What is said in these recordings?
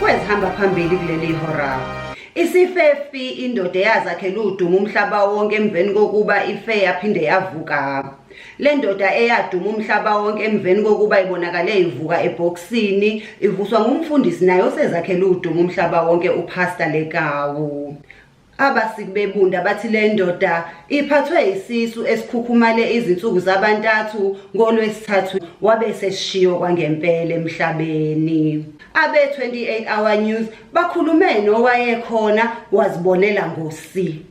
kwezihamba phambili kuleli hora. Isifefi indoda eyazakhela udumo umhlaba wonke emveni kokuba ife yaphinde yavuka. Le ndoda eyaduma umhlaba wonke emveni kokuba ibonakale ivuka ebhokisini ivuswa ngumfundisi naye osezakhela udumo umhlaba wonke uPastor Lekawu. Abasiki bebunda bathi le ndoda iphathwe isisu esikhukhumale izinsuku zabantathu ngoLwesithathu wabe sesishiyo kwangempela emhlabeni. Abe 28 Hour News bakhulume nowayekhona wazibonela ngosi.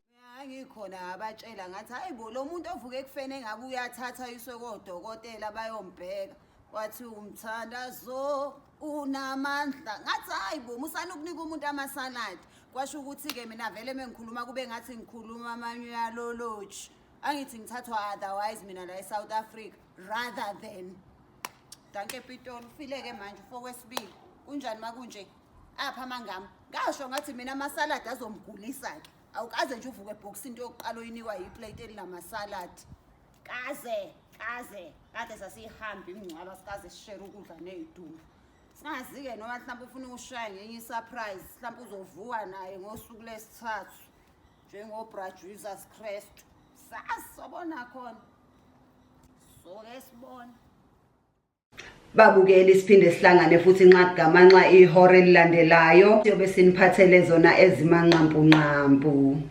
Ngikhona abatshela ngathi hayibo lo muntu ovuke ekufeni ngabe uyathatha iswe kodokotela bayombheka wathi umthandazo unamandla ngathi hayibo musana ukunika umuntu amasaladi kwasho ukuthi ke mina vele mengikhuluma kube ngathi ngikhuluma amanyalology angithi ngithathwa otherwise mina la eSouth Africa rather than danke Pitoli ufileke manje fokwesibili kunjani makunje apha mangami ngasho ngathi mina amasaladi azomgulisa ke awukaze nje uvuke ebox into yokuqala oyinikwa yiplate elamasaladi kaze kade sasihambe imingcwaba sikaze sishare ukudla nezidumbu singazi-ke noma mhlawumbe ufuna ukushaya ngenye surprise mhlawumbe uzovuka naye ngosuku lesithathu njengobra Jesus Christ sasobona khona soke sibona. Babukeli siphinde sihlangane futhi nxa kugamanxa ihora elilandelayo siyobe siniphathele zona ezimanqampunqampu.